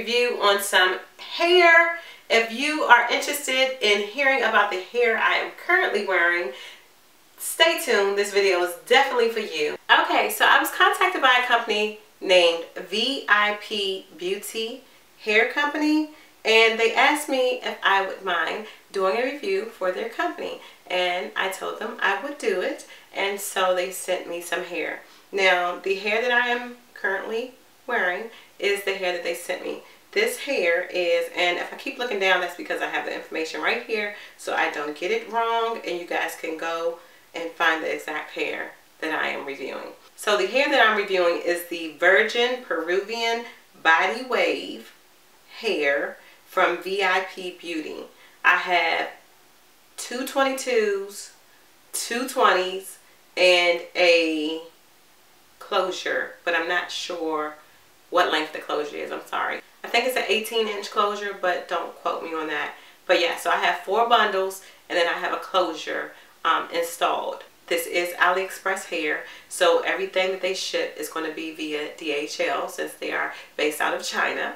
review on some hair. If you are interested in hearing about the hair I am currently wearing, stay tuned. This video is definitely for you. Okay, so I was contacted by a company named VIP Beauty Hair Company, and they asked me if I would mind doing a review for their company, and I told them I would do it, and so they sent me some hair. Now, the hair that I am currently wearing is the hair that they sent me. This hair is, and if I keep looking down, that's because I have the information right here so I don't get it wrong, and you guys can go and find the exact hair that I am reviewing. So the hair that I'm reviewing is the Virgin Peruvian Body Wave hair from VIP Beauty. I have two 22s, two 20s, and a closure, but I'm not sure what length the closure is. I'm sorry. I think it's an 18-inch closure, but don't quote me on that. But yeah, so I have 4 bundles, and then I have a closure installed. This is AliExpress hair, so everything that they ship is going to be via DHL since they are based out of China.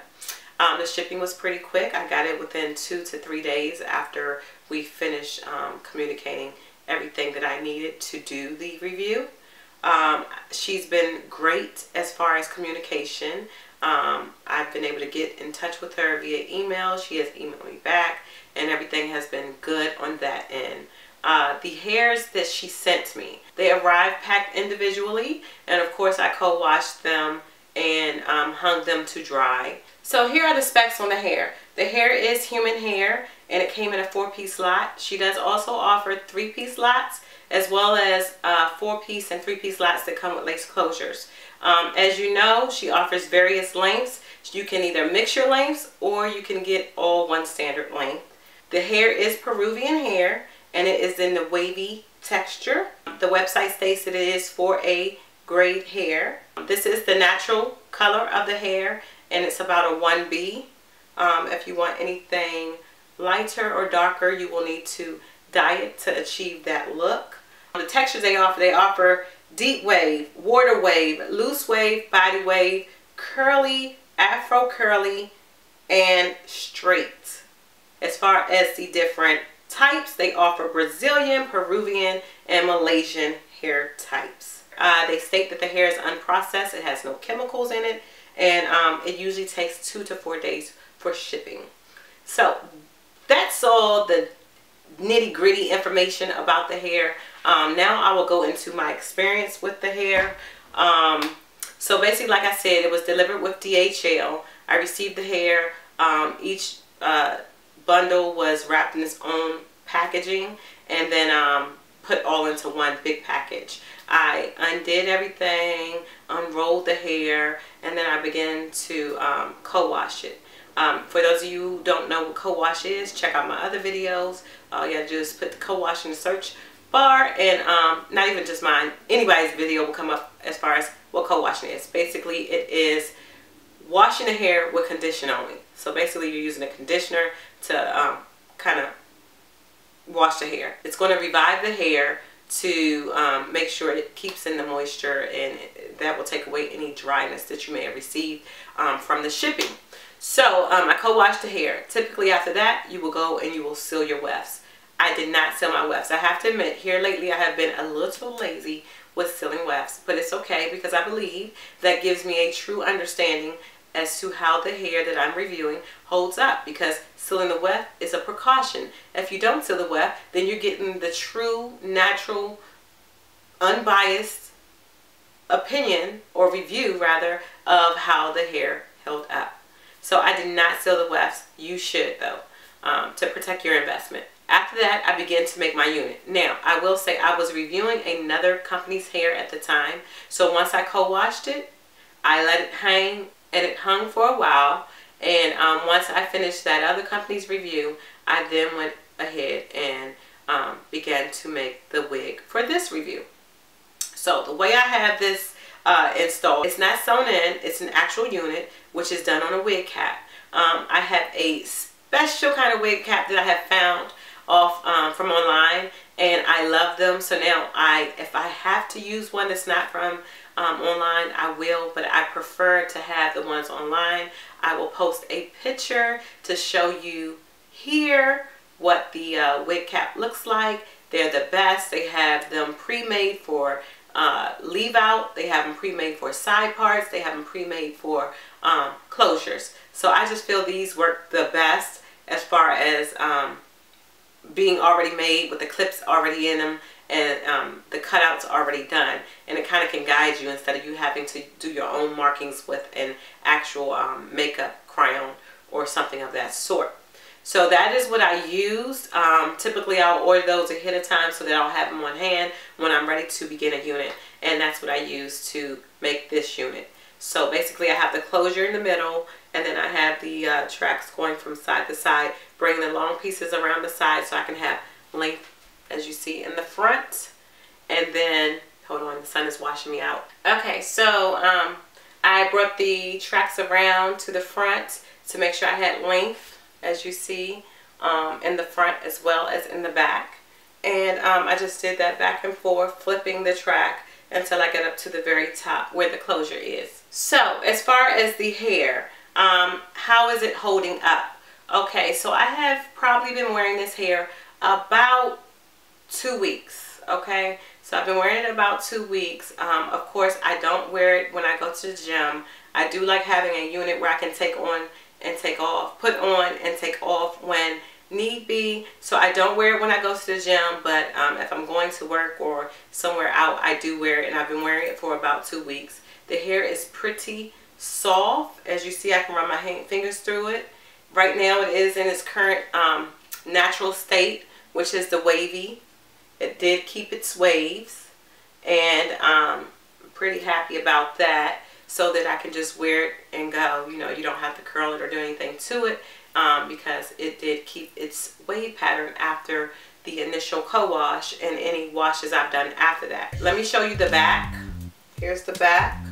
The shipping was pretty quick. I got it within 2 to 3 days after we finished communicating everything that I needed to do the review. She's been great as far as communication. I've been able to get in touch with her via email. She has emailed me back, and everything has been good on that end. The hairs that she sent me, they arrived packed individually, and of course I co-washed them and hung them to dry. So here are the specs on the hair. The hair is human hair, and it came in a 4-piece lot. She does also offer 3-piece lots, as well as 4-piece and 3-piece lots that come with lace closures. As you know, she offers various lengths. You can either mix your lengths, or you can get all one standard length. The hair is Peruvian hair, and it is in the wavy texture. The website states that it is 4A grade hair. This is the natural color of the hair, and it's about a 1B. If you want anything lighter or darker, you will need to dye it to achieve that look. The textures they offer deep wave, water wave, loose wave, body wave, curly, afro curly, and straight. As far as the different types, they offer Brazilian, Peruvian, and Malaysian hair types. They state that the hair is unprocessed, it has no chemicals in it, and it usually takes 2 to 4 days for shipping. So that's all the nitty-gritty information about the hair. Now I will go into my experience with the hair. So basically, like I said, it was delivered with DHL. I received the hair. Each bundle was wrapped in its own packaging, and then put all into one big package. I undid everything, unrolled the hair, and then I began to co-wash it. For those of you who don't know what co-wash is, check out my other videos. All you gotta do is put the co-wash in the search bar, and not even just mine, anybody's video will come up as far as what co-washing is. Basically, it is washing the hair with conditioner only. So basically, you're using a conditioner to kind of wash the hair. It's going to revive the hair to make sure it keeps in the moisture, and that will take away any dryness that you may have received from the shipping. So I co-washed the hair. Typically after that, you will go and you will seal your wefts. I did not seal my wefts. I have to admit, here lately I have been a little lazy with sealing wefts, but it's okay because I believe that gives me a true understanding as to how the hair that I'm reviewing holds up, because sealing the weft is a precaution. If you don't seal the weft, then you're getting the true, natural, unbiased opinion, or review rather, of how the hair held up. So I did not seal the wefts. You should though, to protect your investment. After that, I began to make my unit. Now, I will say I was reviewing another company's hair at the time. So once I co-washed it, I let it hang, and it hung for a while. And once I finished that other company's review, I then went ahead and began to make the wig for this review. So the way I have this installed, it's not sewn in, it's an actual unit, which is done on a wig cap. I have a special kind of wig cap that I have found off from online, and I love them. So now if I have to use one that's not from online, I will, but I prefer to have the ones online. I will post a picture to show you here what the wig cap looks like. They're the best. They have them pre-made for leave out. They have them pre-made for side parts. They have them pre-made for closures. So I just feel these work the best as far as being already made with the clips already in them and the cutouts already done, and it kind of can guide you instead of you having to do your own markings with an actual makeup crayon or something of that sort. So that is what I used. Typically I'll order those ahead of time so that I'll have them on hand when I'm ready to begin a unit, and that's what I use to make this unit. So basically I have the closure in the middle, and then I have the tracks going from side to side, bringing the long pieces around the side so I can have length as you see in the front. And then, hold on, the sun is washing me out. Okay, so I brought the tracks around to the front to make sure I had length, as you see, in the front as well as in the back. And I just did that back and forth, flipping the track until I get up to the very top where the closure is. So as far as the hair, how is it holding up? Okay, so I have probably been wearing this hair about 2 weeks. Okay, so I've been wearing it about 2 weeks. Of course I don't wear it when I go to the gym. I do like having a unit where I can take on and take off, put on and take off when need be. So I don't wear it when I go to the gym, but if I'm going to work or somewhere out, I do wear it, and I've been wearing it for about 2 weeks. The hair is pretty soft. As you see, I can run my fingers through it. Right now it is in its current natural state, which is the wavy. It did keep its waves, and I'm pretty happy about that, so that I can just wear it and go. You know, you don't have to curl it or do anything to it, because it did keep its wave pattern after the initial co-wash and any washes I've done after that. Let me show you the back. Here's the back.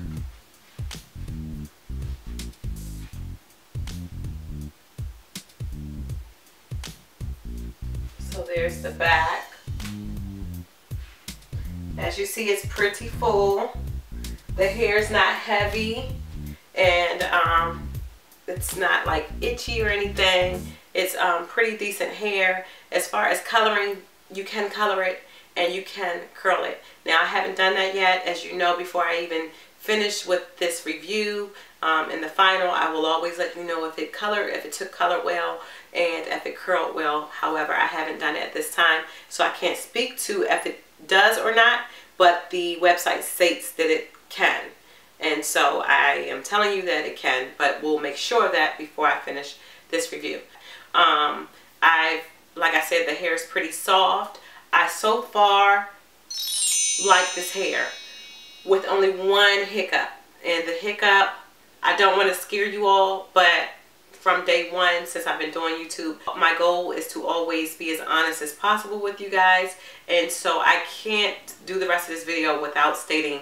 So there's the back. As you see, it's pretty full. The hair is not heavy, and it's not like itchy or anything. It's pretty decent hair. As far as coloring, you can color it and you can curl it. Now I haven't done that yet. As you know, before I even finish with this review, in the final, I will always let you know if it took color well and if it curled well. However, I haven't done it at this time, so I can't speak to if it does or not, but the website states that it can, and so I am telling you that it can, but we'll make sure of that before I finish this review. Like I said, the hair is pretty soft. I so far like this hair with only one hiccup, and the hiccup, I don't want to scare you all, but from day one, since I've been doing YouTube, my goal is to always be as honest as possible with you guys, and so I can't do the rest of this video without stating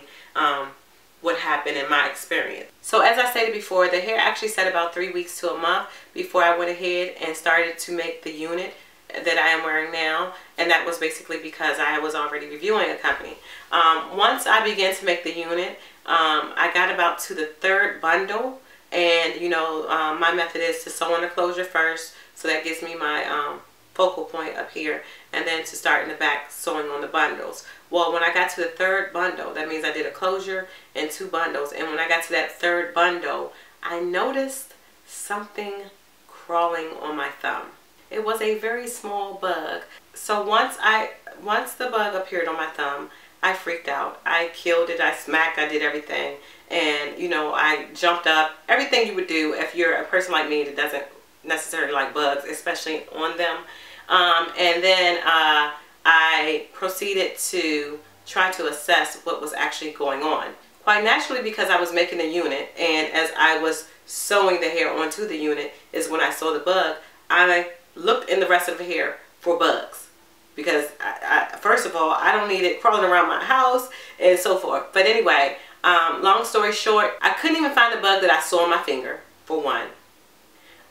what happened in my experience. So as I stated before, the hair actually set about 3 weeks to a month before I went ahead and started to make the unit that I am wearing now, and that was basically because I was already reviewing a company. Once I began to make the unit, I got about to the 3rd bundle, and you know, my method is to sew on the closure first, so that gives me my focal point up here, and then to start in the back sewing on the bundles. Well, when I got to the 3rd bundle, that means I did a closure and 2 bundles, and when I got to that 3rd bundle, I noticed something crawling on my thumb. It was a very small bug. So once the bug appeared on my thumb, I freaked out. I killed it, I smacked, I did everything, and you know, I jumped up, everything you would do if you're a person like me that doesn't necessarily like bugs, especially on them. And then I proceeded to try to assess what was actually going on. Quite naturally, because I was making the unit, and as I was sewing the hair onto the unit is when I saw the bug. I looked in the rest of the hair for bugs, because first of all, I don't need it crawling around my house and so forth. But anyway, long story short, I couldn't even find the bug that I saw on my finger, for 1.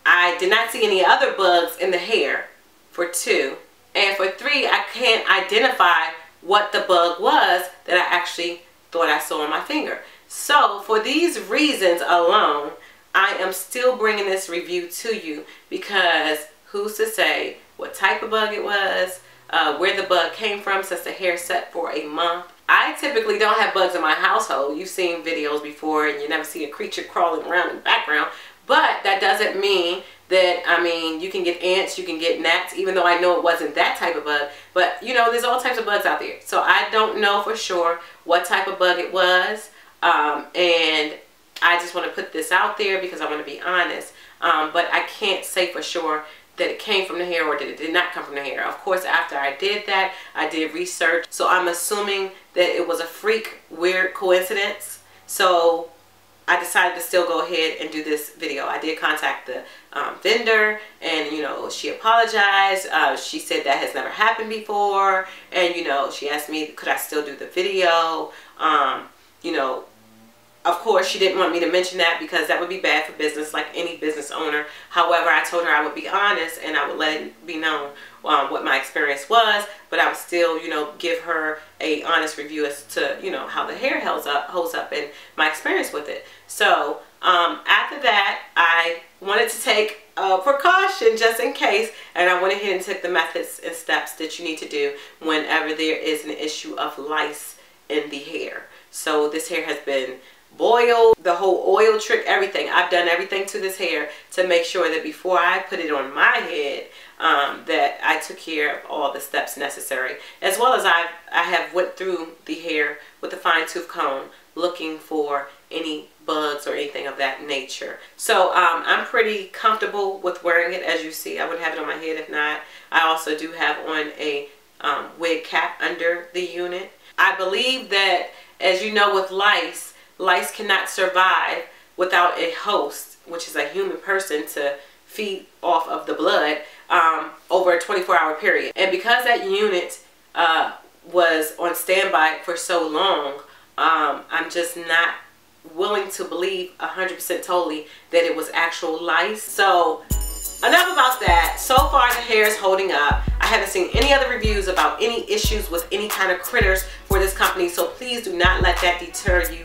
I did not see any other bugs in the hair, for 2. And for 3, I can't identify what the bug was that I actually thought I saw on my finger. So for these reasons alone, I am still bringing this review to you because who's to say what type of bug it was, where the bug came from, since the hair set for a month. I typically don't have bugs in my household. You've seen videos before and you never see a creature crawling around in the background. But that doesn't mean that, I mean, you can get ants, you can get gnats, even though I know it wasn't that type of bug. But, you know, there's all types of bugs out there. So I don't know for sure what type of bug it was. And I just want to put this out there because I want to be honest. But I can't say for sure that it came from the hair or that it did not come from the hair. Of course, after I did that, I did research. So I'm assuming that it was a freak, weird coincidence. So I decided to still go ahead and do this video. I did contact the vendor, and you know, she apologized. She said that has never happened before, and you know, she asked me could I still do the video. You know, of course she didn't want me to mention that because that would be bad for business, like any business owner. However, I told her I would be honest and I would let it be known what my experience was, but I would still, you know, give her a honest review as to, you know, how the hair holds up and my experience with it. So after that, I wanted to take precaution just in case, and I went ahead and took the methods and steps that you need to do whenever there is an issue of lice in the hair. So this hair has been boiled, the whole oil trick, everything. I've done everything to this hair to make sure that before I put it on my head, that I took care of all the steps necessary, as well as I have went through the hair with a fine-tooth comb looking for any bugs or anything of that nature. So I'm pretty comfortable with wearing it. As you see, I would have it on my head if not. I also do have on a wig cap under the unit. I believe that, as you know, with lice cannot survive without a host, which is a human person, to feed off of the blood over a 24-hour period. And because that unit was on standby for so long, I'm just not willing to believe 100% totally that it was actual lice. So enough about that. So far the hair is holding up. I haven't seen any other reviews about any issues with any kind of critters for this company, so please do not let that deter you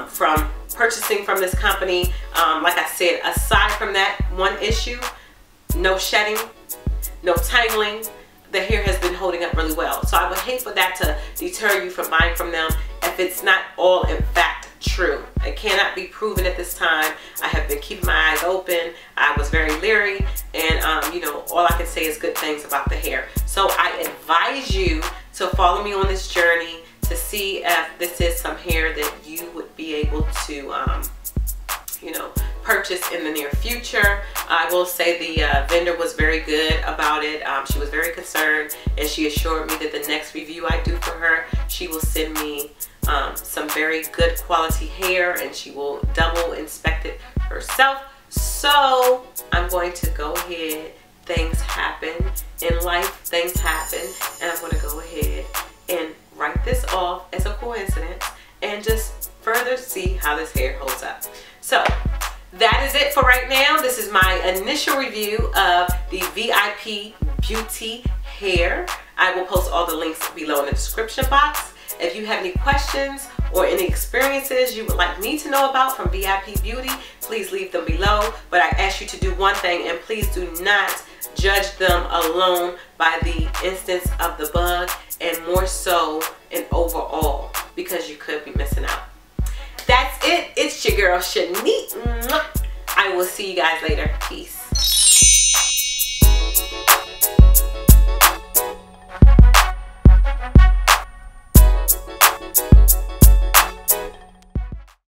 from purchasing from this company. Like I said, aside from that one issue, no shedding, no tangling, the hair has been holding up really well. So I would hate for that to deter you from buying from them if it's not all in fact true. It cannot be proven at this time. I have been keeping my eyes open. I was very leery, and you know, all I can say is good things about the hair. So I advise you to follow me on this journey to see if this is some hair that you would be able to you know, purchase in the near future. I will say the vendor was very good about it. She was very concerned, and she assured me that the next review I do for her, she will send me some very good quality hair, and she will double inspect it herself. So I'm going to go ahead. Things happen in life, things happen, and I'm going to go ahead and write this off as a coincidence and just further see how this hair holds up. So that is it for right now. This is my initial review of the VIP Beauty hair. I will post all the links below in the description box. If you have any questions or any experiences you would like me to know about from VIP Beauty, please leave them below. But I ask you to do one thing, and please do not judge them alone by the instance of the bug, and more so an overall, because you could be missing out. That's it. It's your girl Shaneet. I will see you guys later. Peace.